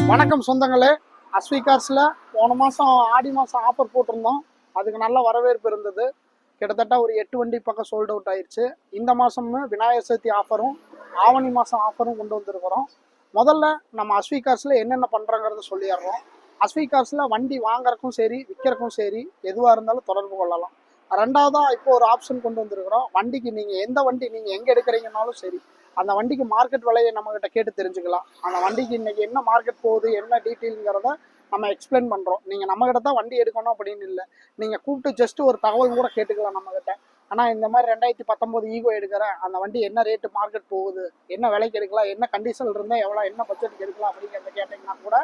வணக்கம் சொந்தங்களே. அஸ்வி கார்ஸில் போன மாதம் ஆடி மாதம் ஆஃபர் போட்டிருந்தோம். அதுக்கு நல்ல வரவேற்பு இருந்தது. கிட்டத்தட்ட ஒரு 8 வண்டி பக்கம் சோல்ட் அவுட் ஆயிடுச்சு. இந்த மாதமும் விநாயகர் சதுர்த்தி ஆஃபரும் ஆவணி மாதம் ஆஃபரும் கொண்டு வந்திருக்கிறோம். முதல்ல நம்ம அஸ்வி கார்ஸில் என்னென்ன பண்ணுறோங்கிறத சொல்லிடுறோம். அஸ்வி கார்ஸில் வண்டி வாங்குறக்கும் சரி விற்கிறக்கும் சரி எதுவாக இருந்தாலும் தொடர்பு கொள்ளலாம். ரெண்டாவதாக இப்போ ஒரு ஆப்ஷன் கொண்டு வந்திருக்கிறோம். வண்டிக்கு நீங்கள் எந்த வண்டி நீங்கள் எங்கே எடுக்கிறீங்கனாலும் சரி, அந்த வண்டிக்கு மார்க்கெட் விலையை நம்மகிட்ட கேட்டு தெரிஞ்சுக்கலாம். அந்த வண்டிக்கு இன்னைக்கு என்ன மார்க்கெட் போகுது, என்ன டீட்டெயிலுங்கிறத நம்ம எக்ஸ்பிளைன் பண்ணுறோம். நீங்கள் நம்மகிட்ட தான் வண்டி எடுக்கணும் அப்படின்னு இல்லை, நீங்கள் கூப்பிட்டு ஜஸ்ட் ஒரு தகவல் கூட கேட்டுக்கலாம் நம்மகிட்ட. ஆனால் இந்த மாதிரி 2019 ஈகோ எடுக்கிறேன், அந்த வண்டி என்ன ரேட்டு மார்க்கெட் போகுது, என்ன விலைக்கு எடுக்கலாம், என்ன கண்டிஷன் இருந்தால் எவ்வளோ, என்ன பட்ஜெட்டுக்கு எடுக்கலாம் அப்படிங்கிறத கேட்டிங்கன்னா கூட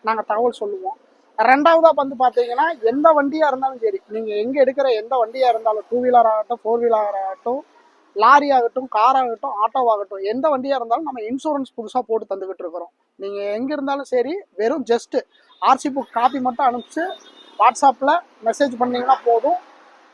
நாங்கள் தகவல் சொல்லுவோம். ரெண்டாவதாக வந்து பார்த்தீங்கன்னா, எந்த வண்டியாக இருந்தாலும் சரி, நீங்கள் எங்கே எடுக்கிற எந்த வண்டியாக இருந்தாலும், 2 வீலர் ஆகட்டும், 4 வீலர் ஆகட்டும், லாரி ஆகட்டும், கார் ஆகட்டும், ஆட்டோவாகட்டும், எந்த வண்டியாக இருந்தாலும் நம்ம இன்சூரன்ஸ் புதுசாக போட்டு தந்துக்கிட்டு இருக்கிறோம். நீங்கள் எங்கே இருந்தாலும் சரி, வெறும் ஜஸ்ட்டு ஆர்சி புக் காப்பி மட்டும் அனுப்பிச்சு வாட்ஸ்அப்பில் மெசேஜ் பண்ணிங்கன்னா போதும்.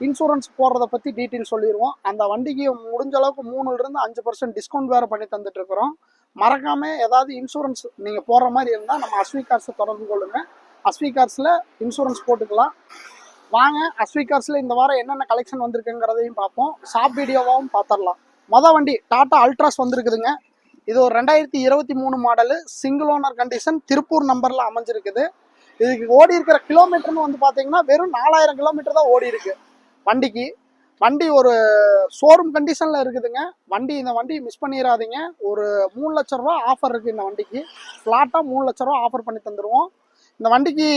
இன்சூரன்ஸ் போடுறத பற்றி டீட்டெயில் சொல்லிடுவோம். அந்த வண்டிக்கு முடிஞ்ச அளவுக்கு 3% 5% டிஸ்கவுண்ட் வேறு பண்ணி தந்துட்டுருக்குறோம். மறக்காமல் ஏதாவது இன்சூரன்ஸ் நீங்கள் போடுற மாதிரி இருந்தால் நம்ம அஸ்வி கார்ஸை தொடர்பு கொள்ளுங்கள். அஸ்வி கார்ஸில் இன்சூரன்ஸ் போட்டுக்கலாம். வாங்க, அஸ்வி கார்ஸில் இந்த வாரம் என்னென்ன கலெக்ஷன் வந்திருக்குங்கிறதையும் பார்ப்போம். ஷாப் வீடியோவாகவும் பார்த்துடலாம். வண்டி டாடா அல்ட்ராஸ் வந்திருக்குதுங்க. இது ஒரு 2023 model, single owner condition, Tiruppur நம்பரில் அமைஞ்சிருக்குது. இதுக்கு ஓடி இருக்கிற கிலோமீட்டர்னு வந்து பார்த்தீங்கன்னா வெறும் 4000 கிலோமீட்டர் தான் ஓடி இருக்கு வண்டிக்கு. வண்டி ஒரு ஷோரூம் கண்டிஷனில் இருக்குதுங்க. இந்த வண்டி மிஸ் பண்ணிடாதீங்க. ஒரு 3 லட்ச ரூபா ஆஃபர் இருக்குது இந்த வண்டிக்கு. ஃப்ளாட்டாக 3 லட்ச ரூபா ஆஃபர் பண்ணி தந்துடுவோம். இந்த வண்டிக்கு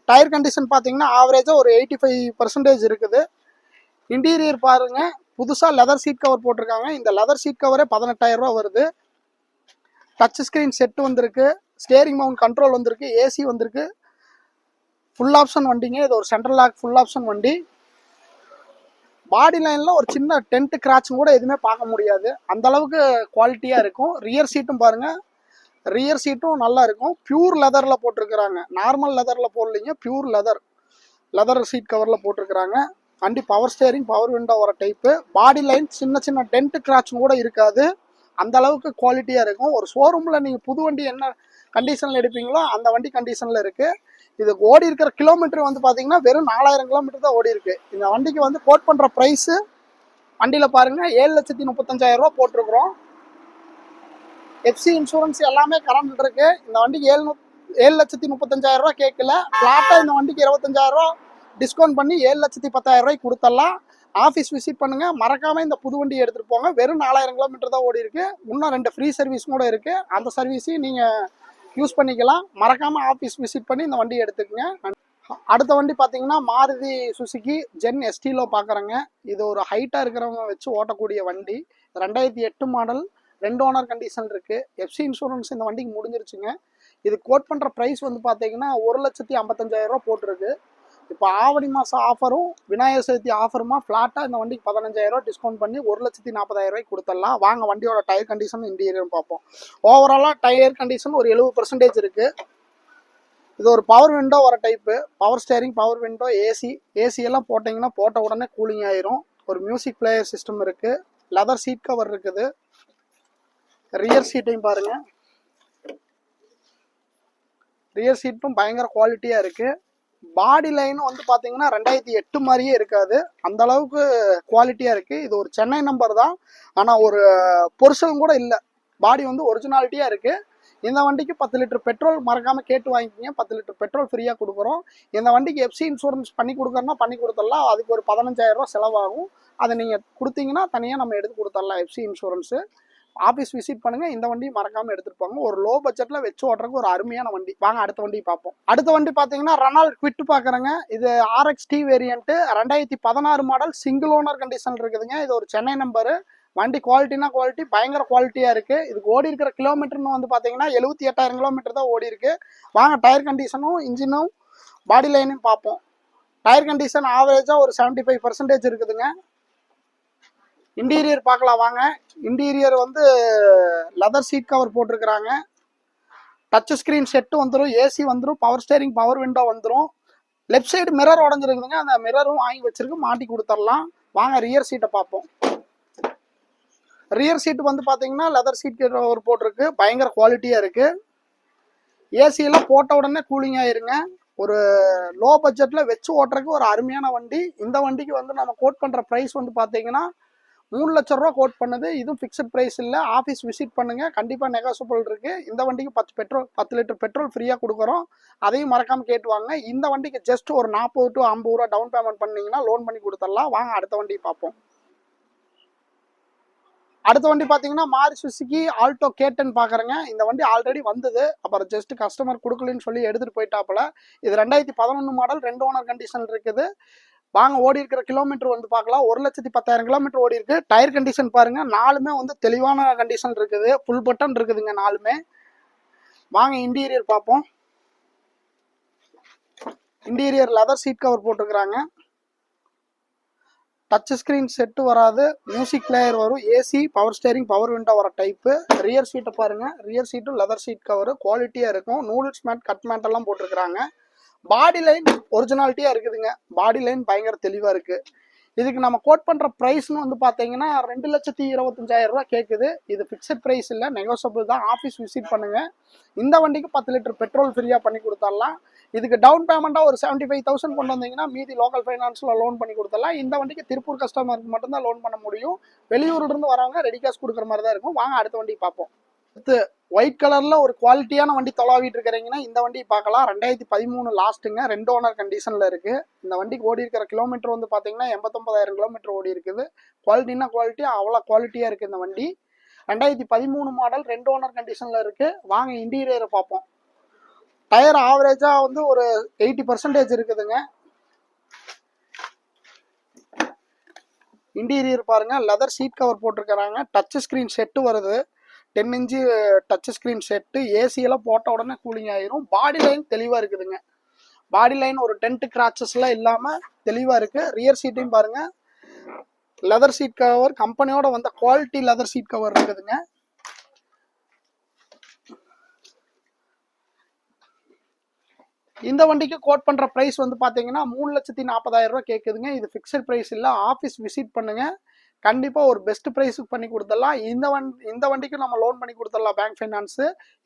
டயர் கண்டிஷன் பார்த்தீங்கன்னா ஆவரேஜாக ஒரு 85% இருக்குது. இன்டீரியர் பாருங்க, புதுசாக லெதர் சீட் கவர் போட்டிருக்காங்க. இந்த லெதர் சீட் கவரே 18,000 ரூபா வருது. டச் ஸ்க்ரீன் செட்டு வந்திருக்கு, ஸ்டேரிங் மவுண்ட் கண்ட்ரோல் வந்திருக்கு, ஏசி வந்திருக்கு, ஃபுல் ஆப்ஷன் வண்டிங்க. இது ஒரு சென்ட்ரல் லாக் ஃபுல் ஆப்ஷன் வண்டி. பாடி லைனில் ஒரு சின்ன டென்ட் கிராச்சும் கூட எதுவுமே பார்க்க முடியாது, அந்த அளவுக்கு குவாலிட்டியாக இருக்கும். ரியர் சீட்டும் பாருங்கள், ரியர் சீட்டும் நல்லா இருக்கும். பியூர் லெதரில் போட்டிருக்கிறாங்க, நார்மல் லெதரில் போடலிங்க, பியூர் லெதர் சீட் கவரில் போட்டிருக்கிறாங்க. வண்டி பவர் ஸ்டேரிங், பவர் விண்டோ வர டைப்பு. பாடி லைன் சின்ன சின்ன டென்ட் கிராச்சும் கூட இருக்காது, அந்த அளவுக்கு குவாலிட்டியாக இருக்கும். ஒரு ஷோரூமில் நீங்கள் புது வண்டி என்ன கண்டிஷனில் எடுப்பீங்களோ அந்த வண்டி கண்டிஷனில் இருக்குது. இது ஓடி இருக்கிற கிலோமீட்டர் வந்து பார்த்தீங்கன்னா வெறும் 4000 கிலோமீட்டர் தான் ஓடி இருக்கு. இந்த வண்டிக்கு வந்து கோட் பண்ணுற ப்ரைஸு வண்டியில் பாருங்கள் 7,35,000 ரூபா போட்டிருக்கிறோம். எஃப்சி இன்சூரன்ஸ் எல்லாமே கரண்ட் இருக்கு. இந்த வண்டிக்கு 7,35,000 ரூபா கேட்கல. ஃப்ளாட்டாக இந்த வண்டிக்கு 25,000 ரூபா டிஸ்கவுண்ட் பண்ணி 7,10,000 ரூபாய்க்கு கொடுத்துடலாம். ஆஃபீஸ் விசிட் பண்ணுங்க. மறக்காம இந்த புது வண்டி எடுத்துட்டு போங்க. வெறும் 4000 கிலோமீட்டர் தான் ஓடி இருக்கு. இன்னும் 2 ஃப்ரீ சர்வீஸ் கூட இருக்கு. அந்த சர்வீஸையும் நீங்க யூஸ் பண்ணிக்கலாம். மறக்காம ஆஃபீஸ் விசிட் பண்ணி இந்த வண்டியை எடுத்துக்கங்க. அடுத்த வண்டி பார்த்தீங்கன்னா மாருதி சுசுகி ஜென் எஸ்டிலோ பார்க்குறேங்க. இது ஒரு ஹைட்டாக இருக்கிறவங்க வச்சு ஓட்டக்கூடிய வண்டி. 2008 மாடல், 2 ஓனர் கண்டிஷன் இருக்குது. எஃப்சி இன்சூரன்ஸ் இந்த வண்டிக்கு முடிஞ்சிருச்சுங்க. இது கோட் பண்ணுற ப்ரைஸ் வந்து பார்த்தீங்கன்னா 1,55,000 ரூபா போட்டிருக்கு. இப்போ ஆவணி மாதம் ஆஃபரும் விநாயகர் சதுர்த்தி ஆஃபருமா ஃப்ளாட்டாக இந்த வண்டிக்கு 15,000 ரூபா டிஸ்கவுண்ட் பண்ணி 1,40,000 ரூபாய்க்கு கொடுத்துடலாம். வாங்க வண்டியோட டயர் கண்டிஷன் இன்டீரியர் பார்ப்போம். ஓவராலாக டயர் கண்டிஷன் ஒரு 70% இருக்குது. இது ஒரு பவர் விண்டோ வர type, power steering, power window, AC எல்லாம் போட்டிங்கன்னா போட்ட உடனே கூலிங் ஆயிரும். ஒரு மியூசிக் பிளேயர் சிஸ்டம் இருக்குது, லெதர் சீட் கவர் இருக்குது. ரியர் சீட்டையும் பாருங்க, ரியர் சீட்டும் பயங்கர குவாலிட்டியாக இருக்குது. பாடி லைனும் வந்து பார்த்தீங்கன்னா 2008 மாதிரியே இருக்காது, அந்த அளவுக்கு குவாலிட்டியாக இருக்குது. இது ஒரு சென்னை நம்பர் தான், ஆனால் ஒரு பொருஷலும் கூட இல்லை. பாடி வந்து ஒரிஜினாலிட்டியாக இருக்குது. இந்த வண்டிக்கு 10 லிட்டர் பெட்ரோல் மறக்காமல் கேட்டு வாங்கிக்கிங்க. 10 லிட்டர் பெட்ரோல் ஃப்ரீயாக கொடுக்குறோம். இந்த வண்டிக்கு எஃப்சி இன்சூரன்ஸ் பண்ணி கொடுக்குறோன்னா பண்ணி கொடுத்துடலாம். அதுக்கு ஒரு 15,000 ரூபா செலவாகும். அதை நீங்கள் கொடுத்தீங்கன்னா தனியாக நம்ம எடுத்து கொடுத்துடலாம் எஃப்சி இன்சூரன்ஸு. ஆஃபீஸ் விசிட் பண்ணுங்க. இந்த வண்டி மறக்காம எடுத்துட்டு போங்க. ஒரு லோ பட்ஜெட்ல வச்சு ஓட்டுறதுக்கு ஒரு அருமையான வண்டி. வாங்க அடுத்த வண்டி பார்ப்போம். அடுத்த வண்டி பார்த்தீங்கன்னா ரெனால்ட் குவிட் பார்க்குறேங்க. இது RXT variant, 2016 model, single owner condition இருக்குதுங்க. இது ஒரு சென்னை நம்பரு. வண்டி குவாலிட்டினா குவாலிட்டி, பயங்கர குவாலிட்டியாக இருக்குது. இதுக்கு ஓடி இருக்கிற கிலோமீட்டர்னு வந்து பார்த்தீங்கன்னா 78,000 கிலோமீட்டர் தான் ஓடி இருக்கு. வாங்க டயர் கண்டிஷனும் இன்ஜினும் பாடி லைனையும் பார்ப்போம். டயர் கண்டிஷன் ஆவரேஜாக ஒரு 75% இருக்குதுங்க. இன்டீரியர் பார்க்கலாம் வாங்க. இன்டீரியர் வந்து லெதர் சீட் கவர் போட்டிருக்கிறாங்க. டச் ஸ்க்ரீன் செட்டு வந்துடும், ஏசி வந்துடும், பவர் ஸ்டேரிங், பவர் விண்டோ வந்துடும். லெஃப்ட் சைடு மிரர் உடஞ்சிருக்குதுங்க, அந்த மிரரும் வாங்கி வச்சிருக்கு, மாட்டி கொடுத்துடலாம். வாங்க ரியர் சீட்டை பார்ப்போம். ரியர் சீட் வந்து பார்த்தீங்கன்னா லெதர் சீட் கவர் போட்டிருக்கு, பயங்கர குவாலிட்டியாக இருக்குது. ஏசியெல்லாம் போட்ட உடனே கூலிங் ஆயிருங்க. ஒரு லோ பட்ஜெட்ல வச்சு ஓட்டுறதுக்கு ஒரு அருமையான வண்டி. இந்த வண்டிக்கு வந்து நம்ம கோட் பண்ற பிரைஸ் வந்து பாத்தீங்கன்னா 3 லட்சம் ரூபா கோட் பண்ணுது. இதுவும் ஃபிக்ஸட் பிரைஸ் இல்ல. ஆஃபீஸ் விசிட் பண்ணுங்க, கண்டிப்பா நெகோசியபிள் இருக்கு. இந்த வண்டிக்கு 10 லிட்டர் பெட்ரோல் ஃப்ரீயா கொடுக்குறோம். அதையும் மறக்காம கேட்டு வாங்க. இந்த வண்டிக்கு ஜஸ்ட் ஒரு 40 to 50 ரூபா டவுன் பேமெண்ட் பண்ணீங்கன்னா லோன் பண்ணி கொடுத்துடலாம். வாங்க அடுத்த வண்டி பார்ப்போம். அடுத்த வண்டி பாத்தீங்கன்னா மாருதி சுசுகி ஆல்டோ K10 பாக்குறேங்க. இந்த வண்டி ஆல்ரெடி வந்தது, அப்புறம் ஜஸ்ட் கஸ்டமர் கொடுக்கலன்னு சொல்லி எடுத்துட்டு போயிட்டாப்புல. இது 2011 மாடல், 2 ஓனர் கண்டிஷன் இருக்குது. வாங்க ஓடி இருக்கிற கிலோமீட்டர் வந்து பார்க்கலாம். 1,10,000 கிலோமீட்டர் ஓடி இருக்கு. டயர் கண்டிஷன் பாருங்க, நாலுமே வந்து தெளிவான கண்டிஷன் இருக்குது. ஃபுல் பட்டன் இருக்குதுங்க நாலுமே. வாங்க இன்டீரியர் பார்ப்போம். இன்டீரியர் லெதர் சீட் கவர் போட்டுருக்குறாங்க. டச் ஸ்கிரீன் செட்டு வராது, மியூசிக் பிளேயர் வரும், AC, power steering, power window வர டைப்பு. ரியர் சீட்டை பாருங்க, ரியர் சீட்டும் லெதர் சீட் கவர் குவாலிட்டியா இருக்கும். நூடுல்ஸ் மேட், கட் மேட் எல்லாம் போட்டிருக்காங்க. பாடி லைன் ஒரிஜினாலிட்டியா இருக்குதுங்க. பாடி லைன் பயங்கர தெளிவா இருக்கு. இதுக்கு நம்ம கோட் பண்ற பிரைஸ்னு வந்து பாத்தீங்கன்னா 2,25,000 ரூபாய் கேக்குது. இது பிக்சட் பிரைஸ் இல்ல, நெகோசியபிள் தான். ஆபீஸ் விசிட் பண்ணுங்க. இந்த வண்டிக்கு 10 லிட்டர் பெட்ரோல் ஃப்ரீயா பண்ணி கொடுத்துடலாம். இதுக்கு டவுன் பேமெண்டா ஒரு 75,000 கொண்டு வந்தீங்கன்னா மீதி லோக்கல் ஃபைனான்ஸ்ல லோன் பண்ணி கொடுத்துடலாம். இந்த வண்டிக்கு திருப்பூர் கஸ்டமருக்கு மட்டும்தான் லோன் பண்ண முடியும். வெளியூர்ல இருந்து வரவங்க ரெடி கேஷ் கொடுக்குற மாதிரி தான் இருக்கும். வாங்க அடுத்த வண்டி பார்ப்போம். அடுத்து ஒயிட் கலர்ல ஒரு குவாலிட்டியான வண்டி தொலாவிட்டு இருக்கிறீங்கன்னா இந்த வண்டி பார்க்கலாம். 2013 லாஸ்ட்டுங்க, 2 ஓனர் கண்டிஷன்ல இருக்கு. இந்த வண்டிக்கு ஓடி இருக்கிற கிலோமீட்டர் வந்து பாத்தீங்கன்னா 89,000 கிலோமீட்டர் ஓடி இருக்குது. குவாலிட்டினா குவாலிட்டி, அவ்வளோ குவாலிட்டியா இருக்கு இந்த வண்டி. 2013 மாடல், 2 ஓனர் கண்டிஷன்ல இருக்கு. வாங்க இன்டீரியரை பார்ப்போம். டயர் ஆவரேஜா வந்து ஒரு 80% இருக்குதுங்க. இன்டீரியர் பாருங்க, லெதர் சீட் கவர் போட்டிருக்கிறாங்க. டச் ஸ்கிரீன் செட்டு வருது, 10 inch touch screen set. AC எல்லாம் போட்ட உடனே கூலிங் ஆயிரும். பாடி லைன் தெளிவா இருக்குதுங்க. பாடி லைன் ஒரு டென்ட் கிராச்சஸ் எல்லாம் இல்லாம தெளிவா இருக்கு. ரியர் சீட்டையும் பாருங்க, லெதர் சீட் கவர் கம்பெனியோட வந்த குவாலிட்டி லெதர் சீட் கவர் இருக்குதுங்க. இந்த வண்டிக்கு கோட் பண்ற பிரைஸ் வந்து பாத்தீங்கன்னா 3,40,000 ரூபாய் கேக்குதுங்க. இது பிக்சட் பிரைஸ் இல்ல. ஆபீஸ் விசிட் பண்ணுங்க, கண்டிப்பா ஒரு பெஸ்ட் பிரைஸுக்கு பண்ணி கொடுத்துடலாம். இந்த வண்டிக்கு நம்ம லோன் பண்ணி கொடுத்துடலாம் பேங்க் ஃபைனான்ஸ்.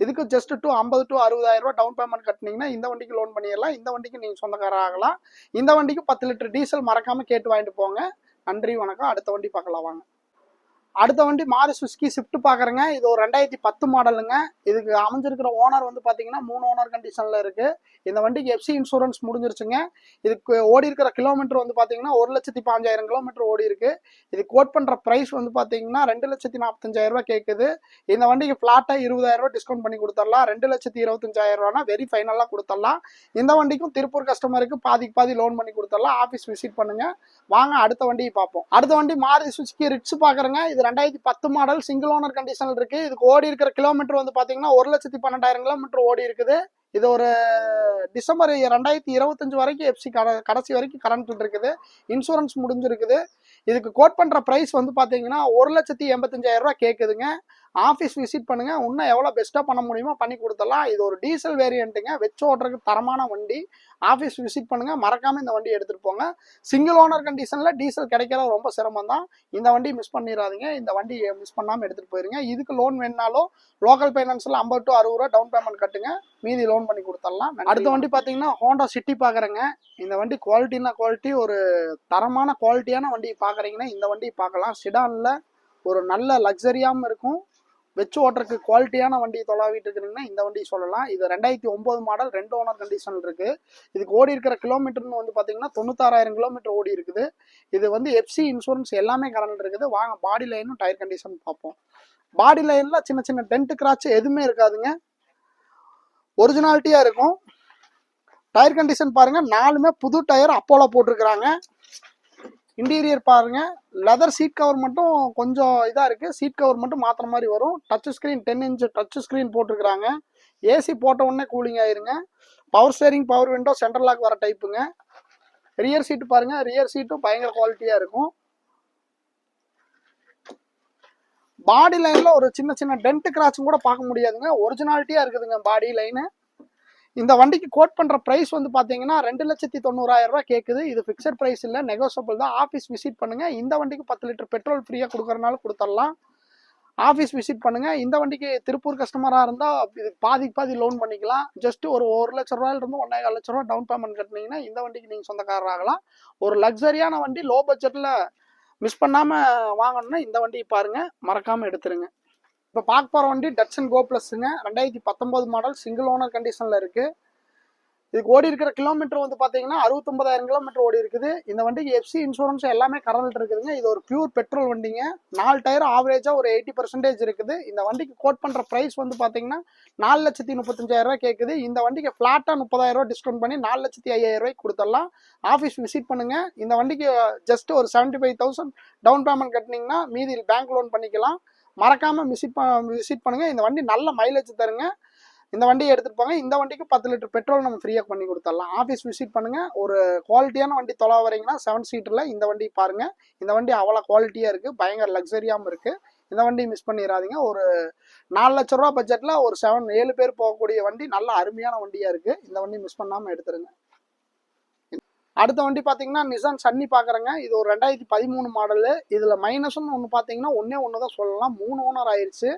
இதுக்கு ஜஸ்ட் 50 to 60,000 ரூபாய் டவுன் பேமெண்ட் கட்டினீங்கன்னா இந்த வண்டிக்கு லோன் பண்ணிடலாம். இந்த வண்டிக்கு நீங்க சொந்தக்காரர் ஆகலாம். இந்த வண்டிக்கு 10 லிட்டர் டீசல் மறக்காம கேட்டு வாங்கிட்டு போங்க. நன்றி, வணக்கம். அடுத்த வண்டி பார்க்கலாம் வாங்க. அடுத்த வண்டி மாருதி சுசுகி ஸ்விஃப்ட் பாக்குறேங்க. இது ஒரு 2010 மாடலுங்க. இதுக்கு அமைஞ்சிருக்கிற ஓனர் வந்து பாத்தீங்கன்னா 3 ஓனர் கண்டிஷன்ல இருக்கு. இந்த வண்டிக்கு எஃப்சி இன்சூரன்ஸ் முடிஞ்சிருச்சுங்க. இதுக்கு ஓடி இருக்கிற கிலோமீட்டர் வந்து பாத்தீங்கன்னா 1,15,000 கிலோமீட்டர் ஓடி இருக்கு. இது கோட் பண்ற பிரைஸ் வந்து பாத்தீங்கன்னா 2,45,000 ரூபாய் கேக்குது. இந்த வண்டிக்கு பிளாட்டா 20,000 ரூபாய் டிஸ்கவுண்ட் பண்ணி கொடுத்துடலாம். 2,25,000 ரூபாய்னா வெரி ஃபைனலா கொடுத்துடலாம். இந்த வண்டிக்கும் திருப்பூர் கஸ்டமருக்கு பாதி லோன் பண்ணி கொடுத்துடலாம். ஆபீஸ் விசிட் பண்ணுங்க. வாங்க அடுத்த வண்டியை பார்ப்போம். அடுத்த வண்டி மாருதி சுசுகி ரிட்ஸ் பாக்குறேங்க. இது 2010 மாடல், சிங்கிள் ஓனர் கண்டிஷன்ல இருக்கு. இதுக்கு ஓடி இருக்கிற கிலோமீட்டர் வந்து பாத்தீங்கன்னா 1,12,000 கிலோமீட்டர் ஓடி இருக்குது. இது ஒரு டிசம்பர் 2025 வரைக்கும் எஃப்சி கடைசி வரைக்கும் கரண்ட் இருக்குது. இன்சூரன்ஸ் முடிஞ்சிருக்குது. இதுக்கு கோட் பண்ற பிரைஸ் வந்து பாத்தீங்கன்னா 1,85,000 ரூபாய் கேக்குதுங்க. ஆபீஸ் விசிட் பண்ணுங்க, இன்னும் எவ்வளவு பெஸ்டா பண்ண முடியுமோ பண்ணி கொடுத்துடலாம். இது ஒரு டீசல் வேரியன்ட்டுங்க, வச்சு ஓட்டுறதுக்கு தரமான வண்டி. ஆபீஸ் விசிட் பண்ணுங்க, மறக்காம இந்த வண்டி எடுத்துட்டு போங்க. சிங்கிள் ஓனர் கண்டிஷன்ல டீசல் கிடைக்கிறது ரொம்ப சிரமம் தான். இந்த வண்டி மிஸ் பண்ணிடாதீங்க. இந்த வண்டி மிஸ் பண்ணாம எடுத்துட்டு போயிருங்க. இதுக்கு லோன் வேணாலும் லோக்கல் ஃபைனான்ஸ்ல 50 to 60 ரூபா டவுன் பேமெண்ட் கட்டுங்க, மீதி லோன் பண்ணி கொடுத்துடலாம். அடுத்த வண்டி பாத்தீங்கன்னா ஹோண்டா சிட்டி பாக்குறேங்க. இந்த வண்டி குவாலிட்டினா குவாலிட்டி, ஒரு தரமான குவாலிட்டியான வண்டி பாக்குறீங்கன்னா இந்த வண்டி பார்க்கலாம். சிடான்ல ஒரு நல்ல லக்ஸரியாவும் இருக்கும், வச்சு ஓட்டுறதுக்கு குவாலிட்டியான வண்டி தொலாவிட்டு இருக்கிறீங்கன்னா இந்த வண்டி சொல்லலாம். இது 2009 மாடல், 2 ஓனர் கண்டிஷன் இருக்கு. இதுக்கு ஓடி இருக்கிற கிலோமீட்டர்னு வந்து பாத்தீங்கன்னா 96,000 கிலோமீட்டர் ஓடி இருக்குது. இது வந்து எஃப்சி இன்சூரன்ஸ் எல்லாமே கரண்ட் இருக்குது. வாங்க பாடி லைனும் டயர் கண்டிஷன் பார்ப்போம். பாடி லைன்ல சின்ன டென்ட் கிராச் எதுவுமே இருக்காதுங்க, ஒரிஜினாலிட்டியா இருக்கும். டயர் கண்டிஷன் பாருங்க, நாலுமே புது டயர் அப்போலோ போட்டிருக்கிறாங்க. இன்டீரியர் பாருங்க, லெதர் சீட் கவர் மட்டும் கொஞ்சம் இதா இருக்கு. சீட் கவர் மட்டும் மாத்திர மாதிரி வரும். Touch screen 10 inch touch screen போட்டிருக்காங்க. ஏசி போட்ட உடனே கூலிங் ஆயிருங்க. Power steering, power window, central lock வர டைப்புங்க. ரியர் சீட் பாருங்க, ரியர் சீட்டும் பயங்கர குவாலிட்டியா இருக்கும். பாடி லைன்ல ஒரு சின்ன டென்ட் கிராச்சும் கூட பார்க்க முடியாதுங்க, ஒரிஜினாலிட்டியா இருக்குதுங்க பாடி லைனு. இந்த வண்டிக்கு கோட் பண்ற பிரைஸ் வந்து பாத்தீங்கன்னா 2,90,000 ரூபாய் கேக்குது. இது பிக்சட் பிரைஸ் இல்ல, நெகோசியபிள் தான். ஆபீஸ் விசிட் பண்ணுங்க. இந்த வண்டிக்கு 10 லிட்டர் பெட்ரோல் ஃப்ரீயா கொடுக்கறனால கொடுத்துடலாம். ஆஃபீஸ் விசிட் பண்ணுங்க. இந்த வண்டிக்கு திருப்பூர் கஸ்டமராக இருந்தால் இது பாதி லோன் பண்ணிக்கலாம். ஜஸ்ட் ஒரு 1,00,000 1,50,000 டவுன் பேமெண்ட் கட்டினீங்கன்னா இந்த வண்டிக்கு நீங்கள் சொந்தக்காரர் ஆகலாம். ஒரு லக்ஸரியான வண்டி லோ பட்ஜெட்டில் மிஸ் பண்ணாமல் வாங்கணும்னா இந்த வண்டியை பாருங்கள், மறக்காமல் எடுத்துருங்க. இப்போ பார்க்க போகிற வண்டி டட்சன் கோ ப்ளஸ்ஸுங்க. 2019 மாடல், சிங்கிள் ஓனர் கண்டிஷனில் இருக்குது. இதுக்கு ஓடி இருக்கிற கிலோமீட்டர் வந்து பார்த்தீங்கன்னா 69,000 கிலோமீட்டர் ஓடி இருக்குது. இந்த வண்டிக்கு எஃப்சி இன்சூரன்ஸ் எல்லாமே கரண்ட் இருக்குதுங்க. இது ஒரு பியூர் பெட்ரோல் வண்டிங்க. 4 டயர் ஆவரேஜாக ஒரு 80% இருக்குது. இந்த வண்டிக்கு கோட் பண்ணுற ப்ரைஸ் வந்து பார்த்தீங்கன்னா 4,35,000 கேட்குது. இந்த வண்டிக்கு ஃப்ளாட்டாக 30,000 டிஸ்கவுண்ட் பண்ணி 4,05,000 கொடுத்துடலாம். ஆஃபீஸ் விசிட் பண்ணுங்க. இந்த வண்டிக்கு ஜஸ்ட் ஒரு 75,000 டவுன் பேமெண்ட் கட்டினீங்கன்னா மீதி பேங்க் லோன் பண்ணிக்கலாம். மறக்காமல் விசிட் பண்ணுங்க. இந்த வண்டி நல்ல மைலேஜ் தருங்க. இந்த வண்டியை எடுத்துட்டு போங்க. இந்த வண்டிக்கு 10 லிட்டர் பெட்ரோல் நம்ம ஃப்ரீயாக பண்ணி கொடுத்துடலாம். ஆஃபீஸ் விசிட் பண்ணுங்க. ஒரு குவாலிட்டியான வண்டி தொலை வரீங்கன்னா 7 சீட்டரில் இந்த வண்டி பாருங்க. இந்த வண்டி அவ்வளோ குவாலிட்டியாக இருக்குது, பயங்கர லக்ஸரியாகவும் இருக்குது. இந்த வண்டி மிஸ் பண்ணிடாதீங்க. ஒரு 4 லட்ச ரூபா பட்ஜெட்டில் ஒரு 7 பேர் போகக்கூடிய வண்டி, நல்ல அருமையான வண்டியாக இருக்குது. இந்த வண்டி மிஸ் பண்ணாமல் எடுத்துருங்க. அடுத்த வண்டி பார்த்தீங்கன்னா நிசான் சன்னி பார்க்குறேங்க. இது ஒரு 2013 மாடலு. இதில் மைனஸ்ன்னு ஒன்று பார்த்தீங்கன்னா ஒன்று தான் சொல்லலாம். 3 ஓனர் ஆயிடுச்சு.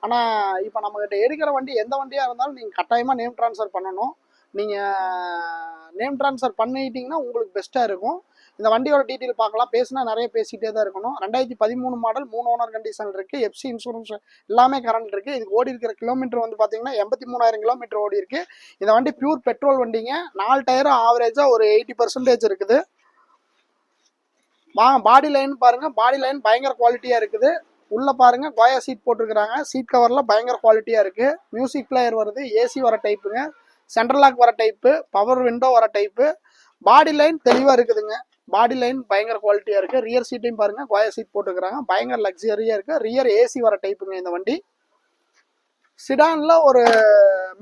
ஆனால் இப்போ நம்மகிட்ட எடுக்கிற வண்டி எந்த வண்டியாக இருந்தாலும் நீங்கள் கட்டாயமாக நேம் ட்ரான்ஸ்ஃபர் பண்ணணும். நீங்கள் நேம் ட்ரான்ஸ்ஃபர் பண்ணிட்டீங்கன்னா உங்களுக்கு பெஸ்ட்டாக இருக்கும். இந்த வண்டியோட டீட்டெயில் பார்க்கலாம். பேசினா நிறைய பேசிகிட்டே தான் இருக்கணும். 2013 மாடல், 3 ஓனர் கண்டிஷன் இருக்குது. எஃப்சி இன்சூரன்ஸ் எல்லாமே கரண்ட் இருக்குது. இதுக்கு ஓடி இருக்கிற கிலோமீட்டர் வந்து பார்த்தீங்கன்னா 83,000 கிலோமீட்டர் ஓடி இருக்குது. இந்த வண்டி பியூர் பெட்ரோல் வண்டிங்க. 4 டயரும் ஆவரேஜாக ஒரு 80% இருக்குது. பாடி லைன் பாருங்கள். பாடி லைன் பயங்கர குவாலிட்டியாக இருக்குது. உள்ள பாருங்க, கோயா சீட் போட்டிருக்கிறாங்க. சீட் கவர்ல பயங்கர குவாலிட்டியா இருக்கு. மியூசிக் பிளேயர் வருது, ஏசி வர டைப்புங்க, சென்ட்ரல் லாக் வர டைப்பு, பவர் விண்டோ வர டைப்பு. பாடி லைன் தெளிவா இருக்குதுங்க. பாடி லைன் பயங்கர குவாலிட்டியா இருக்கு. ரியர் சீட்டையும் பாருங்க, கோயா சீட் போட்டுக்கிறாங்க. பயங்கர லக்ஸரியா இருக்கு. ரியர் ஏசி வர டைப்புங்க இந்த வண்டி. சிடான்ல ஒரு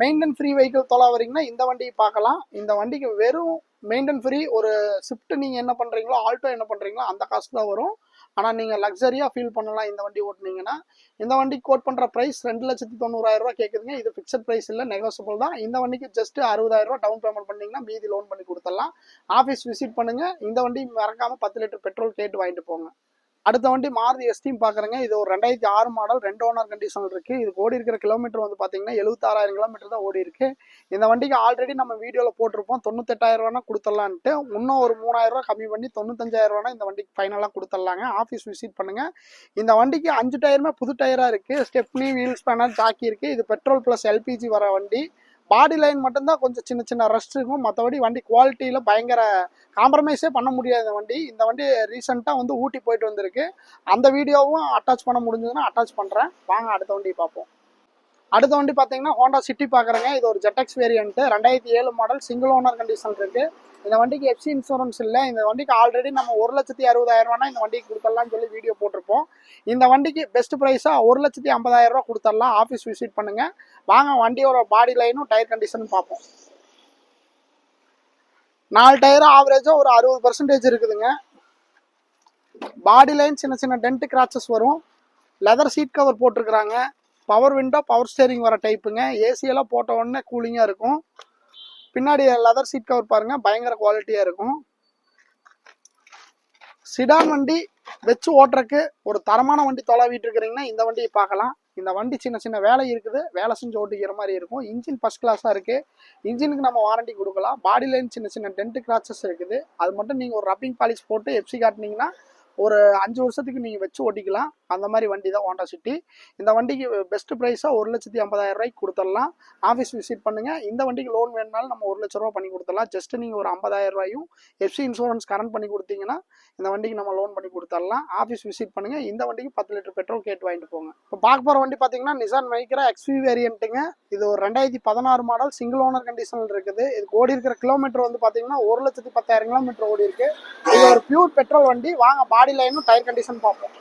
மெயின்டென் ஃப்ரீ வெஹிக்கிள் தொலை வரீங்கன்னா இந்த வண்டியை பார்க்கலாம். இந்த வண்டிக்கு வெறும் மெயின்டென் ஃப்ரீ. ஒரு ஷிஃப்ட் நீங்கள் என்ன பண்ணுறீங்களோ, ஆல்டோ என்ன பண்ணுறீங்களோ அந்த காஸ்ட் தான் வரும். ஆனால் நீங்கள் லக்ஸரியாக ஃபீல் பண்ணலாம் இந்த வண்டி ஓட்டுனீங்கன்னா. இந்த வண்டிக்கு கோட் பண்ணுற ப்ரைஸ் 2,90,000 கேட்குதுங்க. இது ஃபிக்ஸட் ப்ரைஸ் இல்லை, நெகோசியபிள் தான். இந்த வண்டிக்கு ஜஸ்ட் 60,000 டவுன் பேமெண்ட் பண்ணிங்கன்னா மீதி லோன் பண்ணி கொடுத்துடலாம். ஆஃபீஸ் விசிட் பண்ணுங்கள். இந்த வண்டி மறக்காமல் 10 லிட்டர் பெட்ரோல் கேட்டு வாங்கிட்டு போங்க. அடுத்த வண்டி மாருதி எஸ்டீம் பார்க்குறேங்க. இது ஒரு 2006 மாடல், 2 ஓனர் கண்டிஷன் இருக்குது. இது ஓடி இருக்கிற கிலோமீட்டர் வந்து பார்த்தீங்கன்னா 76,000 கிலோமீட்டர் தான் ஓடி இருக்கு. இந்த வண்டிக்கு ஆல்ரெடி நம்ம வீடியோவில் போட்டிருப்போம் 98,000 கொடுத்துடலான்ட்டு. இன்னும் ஒரு 3,000 கம்மி பண்ணி 95,000 இந்த வண்டிக்கு ஃபைனலாக கொடுத்துடலாங்க. ஆஃபீஸ் விசிட் பண்ணுங்கள். இந்த வண்டிக்கு 5 டயருமே புது டயராக இருக்குது. ஸ்டெப்னி, வீல் ஸ்பேனர், ஜாக்கி இருக்குது. இது பெட்ரோல் ப்ளஸ் எல்பிஜி வர வண்டி. பாடி லைன் மட்டும்தான் கொஞ்சம் சின்ன ரஸ்ட் இருக்கும். மற்றபடி வண்டி குவாலிட்டியில் பயங்கர காம்ப்ரமைஸே பண்ண முடியாது. இந்த வண்டி ரீசெண்டாக வந்து ஊட்டி போயிட்டு வந்திருக்கு. அந்த வீடியோவும் அட்டாச் பண்ண முடிஞ்சதுன்னா அட்டாச் பண்ணுறேன். வாங்க அடுத்த வண்டி பார்ப்போம். அடுத்த வண்டி பார்த்தீங்கன்னா ஹோண்டா சிட்டி பார்க்குறேங்க. இது ஒரு ZX variant, 2007 model, single owner condition இருக்குது. இந்த வண்டிக்கு எஃப்சி இன்சூரன்ஸ் இல்லை. இந்த வண்டிக்கு ஆல்ரெடி நம்ம 1,60,000 இந்த வண்டிக்கு கொடுத்துடலாம்னு சொல்லி வீடியோ போட்டிருப்போம். இந்த வண்டிக்கு பெஸ்ட் ப்ரைஸாக 1,50,000 கொடுத்துடலாம். ஆஃபீஸ் விசிட் பண்ணுங்கள். வாங்க வண்டியோட பாடி லைனும் டயர் கண்டிஷனும் பார்ப்போம். 4 டயர் ஆவரேஜாக ஒரு 60% இருக்குதுங்க. பாடி லைன் சின்ன டென்ட் கிராச்சஸ் வரும். லெதர் சீட் கவர் போட்டிருக்கிறாங்க. பவர் விண்டோ, பவர் ஸ்டேரிங் வர டைப்புங்க. ஏசியெல்லாம் போட்ட உடனே கூலிங்காக இருக்கும். பின்னாடி லெதர் சீட் கவர் பாருங்க, பயங்கர குவாலிட்டியாக இருக்கும். சிடான் வண்டி வச்சு ஓட்டுறக்கு ஒரு தரமான வண்டி தொலைவிட்டு இருக்கிறீங்கன்னா இந்த வண்டியை பார்க்கலாம். இந்த வண்டி சின்ன வேலை இருக்குது, வேலை செஞ்சு ஓட்டிக்கிற மாதிரி இருக்கும். இன்ஜின் ஃபர்ஸ்ட் கிளாஸாக இருக்குது. இன்ஜினுக்கு நம்ம வாரண்டி கொடுக்கலாம். பாடி லைன் சின்ன டென்ட் கிராச்சஸ் இருக்குது. அது மட்டும் நீங்கள் ஒரு ரப்பிங் பாலிஷ் போட்டு எஃப்சி காட்டினீங்கன்னா ஒரு 5 வருஷத்துக்கு நீங்கள் வச்சு ஓட்டிக்கலாம். அந்த மாதிரி வண்டி தான் ஹோண்டா சிட்டி. இந்த வண்டிக்கு பெஸ்ட் ப்ரைஸாக 1,50,000 கொடுத்துடலாம். ஆஃபீஸ் விசிட் பண்ணுங்கள். இந்த வண்டிக்கு லோன் வேணுனாலும் நம்ம 1 லட்ச ரூபா பண்ணி கொடுத்துடலாம். ஜஸ்ட் நீங்கள் ஒரு 50,000 எஃப்சி இன்சூரன்ஸ் கரண்ட் பண்ணி கொடுத்தீங்கன்னா இந்த வண்டிக்கு நம்ம லோன் பண்ணி கொடுத்துடலாம். ஆஃபீஸ் விசிட் பண்ணுங்கள். இந்த வண்டிக்கு 10 லிட்டர் பெட்ரோல் கேட்டு வாங்கிட்டு போங்க. இப்போ பார்க்க போகிற வண்டி பார்த்தீங்கன்னா நிசான் மைக்ரா எக்ஸ்வி வேரியன்ட்டுங்க. இது ஒரு 2016 மாடல், சிங்கிள் ஓனர் கண்டிஷனில் இருக்குது. இதுக்கு ஓடி இருக்கிற கிலோமீட்டர் வந்து பார்த்தீங்கன்னா 1,10,000 கிலோமீட்டர் ஓடி இருக்கு. இது ஒரு பியூர் பெட்ரோல் வண்டி. வாங்க பாடி லைனும் டயர் கண்டிஷன் பார்ப்போம்.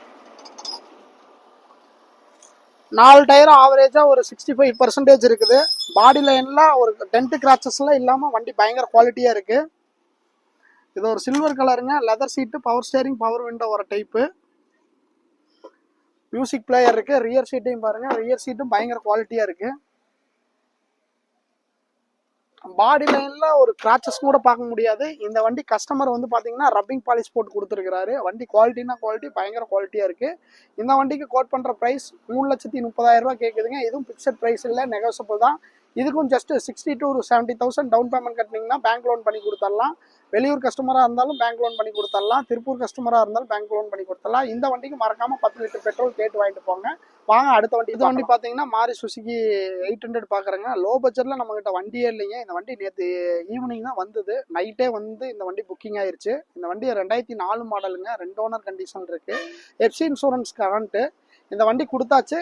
4 டயர் ஆவரேஜாக ஒரு 65% இருக்குது. பாடி லைனில் ஒரு டென்ட் கிராச்சஸ்லாம் இல்லாமல் வண்டி பயங்கர குவாலிட்டியாக இருக்குது. இது ஒரு சில்வர் கலருங்க. லெதர் சீட்டு, பவர் ஸ்டேரிங், பவர் விண்டோ வர டைப்பு. மியூசிக் பிளேயர் இருக்குது. ரியர் சீட்டையும் பாருங்கள், ரியர் சீட்டும் பயங்கர குவாலிட்டியாக இருக்குது. பாடி லைன்ல ஒரு கிராச்சஸ் கூட பார்க்க முடியாது. இந்த வண்டி கஸ்டமர் வந்து பாத்தீங்கன்னா ரப்பிங் பாலிஷ் போட்டு கொடுத்துருக்காரு. வண்டி குவாலிட்டினா குவாலிட்டி, பயங்கர குவாலிட்டியா இருக்கு. இந்த வண்டிக்கு கோட் பண்ற பிரைஸ் 3,30,000 ரூபாய் கேக்குதுங்க. இதுவும் பிக்சட் பிரைஸ் இல்ல, நெகோசியபிள் தான். இதுக்கும் ஜஸ்ட் 60 to 70,000 டவுன் பேமெண்ட் கட்டினீங்கன்னா பேங்க் லோன் பண்ணி கொடுத்துடலாம். வெளியூர் கஸ்டமரா இருந்தாலும் பேங்க் லோன் பண்ணி கொடுத்துடலாம். திருப்பூர் கஸ்டமரா இருந்தாலும் பேங்க் லோன் பண்ணி கொடுத்துடலாம். இந்த வண்டிக்கு மறக்காம 10 லிட்டர் பெட்ரோல் கேட்டு வாங்கிட்டு போங்க. வாங்க அடுத்த வண்டி. இந்த வண்டி பாத்தீங்கன்னா மாரி சுசுகி 800 பாக்குறேங்க. லோ பட்ஜெட்ல நம்ம கிட்ட வண்டியே இல்லைங்க. இந்த வண்டி நேற்று ஈவினிங் தான் வந்தது. நைட்டே வந்து இந்த வண்டி புக்கிங் ஆயிருச்சு. இந்த வண்டி 2004 மாடலுங்க. 2 ஓனர் கண்டிஷன் இருக்கு. FC insurance current. இந்த வண்டி கொடுத்தாச்சு.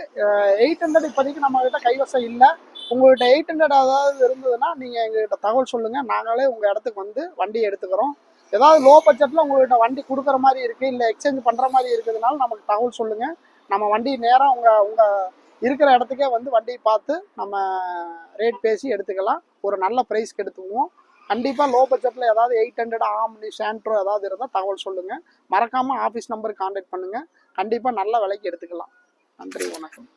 800 இப்போதைக்கு நம்ம கிட்ட கைவசம் இல்லை. உங்கள்கிட்ட 800 ஏதாவது இருந்ததுன்னா நீங்க எங்ககிட்ட தகவல் சொல்லுங்க. நாங்களே உங்க இடத்துக்கு வந்து வண்டியை எடுத்துக்கிறோம். ஏதாவது லோ பட்ஜெட்ல உங்கள்கிட்ட வண்டி கொடுக்குற மாதிரி இருக்கு, இல்லை எக்ஸ்சேஞ்ச் பண்ற மாதிரி இருக்கிறதுனால நமக்கு தகவல் சொல்லுங்க. நம்ம வண்டி நேரம் உங்க இருக்கிற இடத்துக்கே வந்து வண்டியை பார்த்து நம்ம ரேட் பேசி எடுத்துக்கலாம். ஒரு நல்ல ப்ரைஸ்க்கு எடுத்துக்குவோம். கண்டிப்பா லோ பட்ஜெட்ல ஏதாவது 800 ஆம்னி சாண்ட்ரோ ஏதாவது இருந்தால் தகவல் சொல்லுங்க. மறக்காம ஆஃபீஸ் நம்பருக்கு கான்டாக்ட் பண்ணுங்க. கண்டிப்பா நல்ல விலைக்கு எடுத்துக்கலாம். நன்றி, வணக்கம்.